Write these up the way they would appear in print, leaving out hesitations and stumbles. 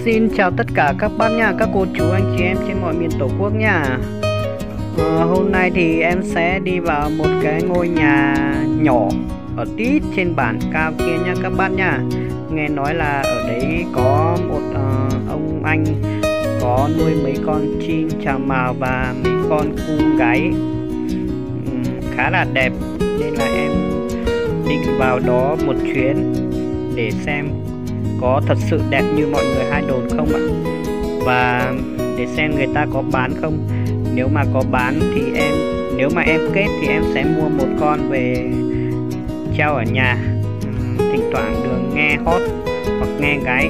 Xin chào tất cả các bác nha, các cô chú anh chị em trên mọi miền tổ quốc nha. Hôm nay thì em sẽ đi vào một cái ngôi nhà nhỏ ở tít trên bản cao kia nha các bác nha. Nghe nói là ở đấy có một ông anh có nuôi mấy con chim chào mào và mấy con cu gáy khá là đẹp, nên là em định vào đó một chuyến để xem có thật sự đẹp như mọi người hay đồn không ạ, và để xem người ta có bán không. Nếu mà có bán thì nếu mà em kết thì em sẽ mua một con về treo ở nhà, thỉnh thoảng đường nghe hót hoặc nghe gáy.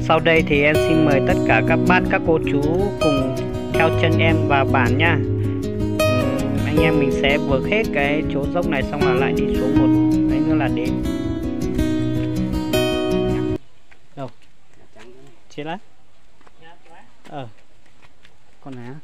Sau đây thì em xin mời tất cả các bác các cô chú cùng theo chân em vào bản nha. Anh em mình sẽ vượt hết cái chỗ dốc này xong là lại đi xuống một đấy nữa là đến đâu chết đấy. Con này á.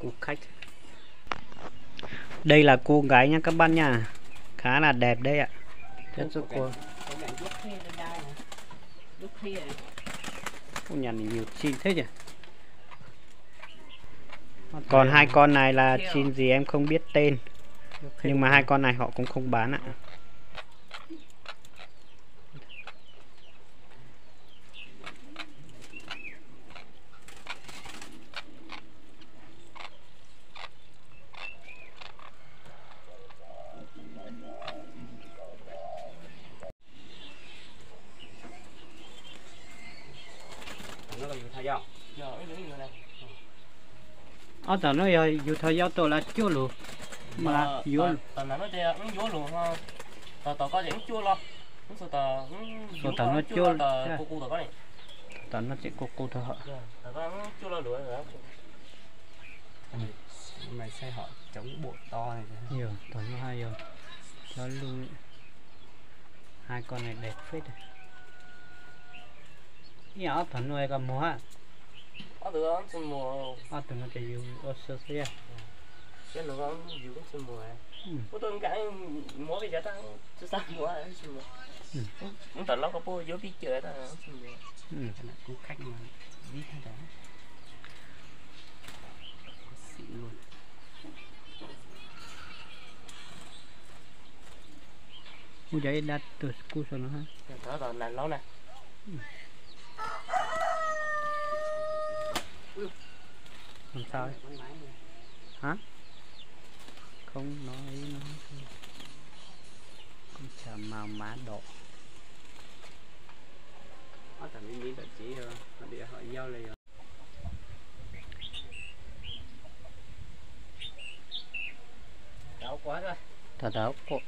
Cô khách. Đây là cô gái nha các bạn nha, khá là đẹp đấy ạ. Rất rất cô. Cô nhà này nhiều chim thế nhỉ. Còn hai con này là chim gì em không biết tên, nhưng mà hai con này họ cũng không bán ạ. Tao nói dù thời gian tôi là chưa luôn mà vô tao nói đây cũng vô luôn ha. Tao có những chua lo tao nó chưa cô tao có này tao nó chỉ cô thôi hả. Tao có chua lo lửa rồi mày xây họ chống bộ to này nhiều tao nó hay rồi nó luôn. Hai con này đẹp phết rồi. Nhỏ thằng nuôi con mua á. Được xin mùa. Tụi nó chỉ dùng ở sơ xe. Cái nó có dùng xin mùa. Có tôi cái mua bây giờ tao chưa sao mua xin mùa. Cũng tao nó có bố vô biết chơi tao xin mùa. Cái này cũng khách mà biết hết đó. Xịn luôn. Cô giấy đặt từ cô sao nó hả? Đó là nằm lâu nè. Làm sao ấy? Hả? Không nói nó con chào màu má đỏ. Ở tầm đi đợt chỉ họ đi họ giao lại rồi. Đau quá rồi. Thật đau cô.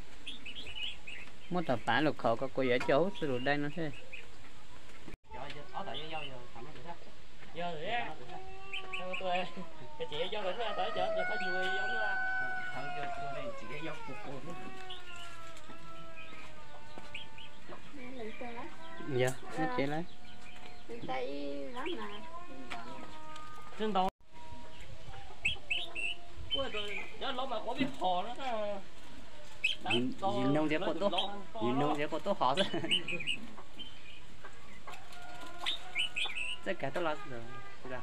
Muốn tập bán lục khẩu các cô giải cháu sẽ được đây nó thế. Ở tại giao giờ thầm nó được ha. Giờ rồi á. Tôi cái chị giao rồi tới chợ giờ có vui giống ra. Thằng cho đây chỉ cái dốc của cô nữa. Dạ, nó chỉ lấy. Đây lắm mà. Trên tàu. Ôi trời, nó lúc mà có biết hò nó nhìn nông dễ có tốt. Nhìn nông dễ có tốt họ rồi. Tất cả tôi lo rồi. Ra.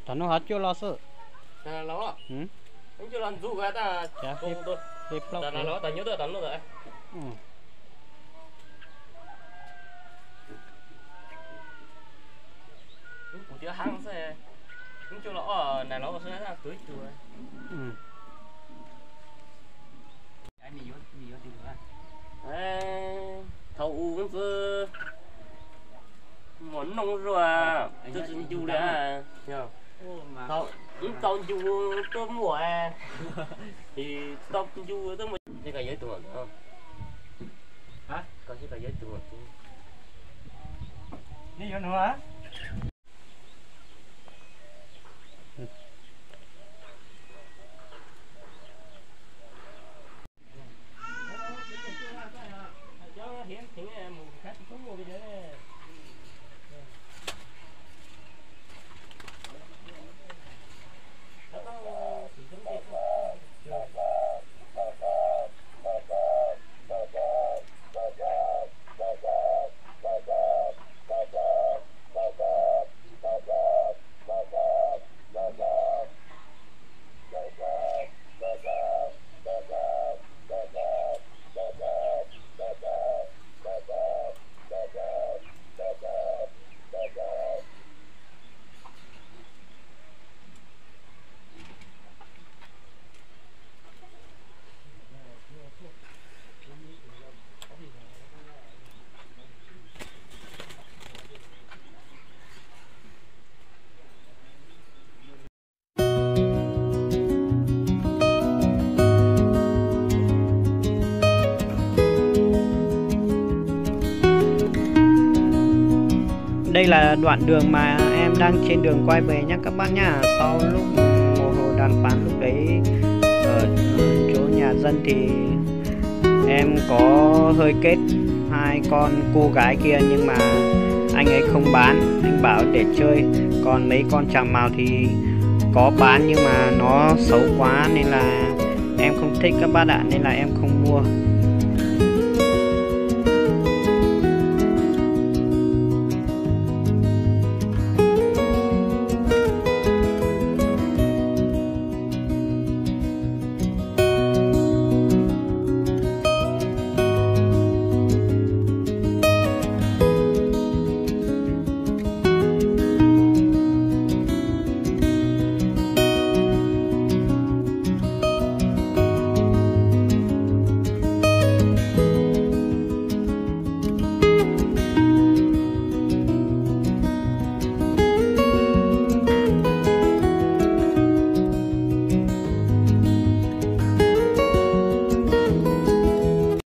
Thằng nó hết chưa lo sợ. Thằng nó à? Anh chưa làm dù cái ta cùng tôi. Thằng nó ta nhớ được thằng nó rồi. Của chưa hăng xe. Anh chưa nó này nó có sẽ là cưới chùa. Anh đi vô tìm nữa. Thầu cũng cứ món nông rồi. Tôi xin chú đã. Thầu tao du tôi mua à thì tao du tôi mua cái cái giấy tuồng không hả có cái giấy tuồng đi vô nữa hả hiện một khách không mua bây giờ Đây là đoạn đường mà em đang trên đường quay về nhé các bác nhá. Sau lúc một hồi đàm phán lúc đấy ở chỗ nhà dân thì em có hơi kết hai con cô gái kia, nhưng mà anh ấy không bán, anh bảo để chơi. Còn mấy con tràng mào thì có bán nhưng mà nó xấu quá nên là em không thích các bác ạ, nên là em không mua.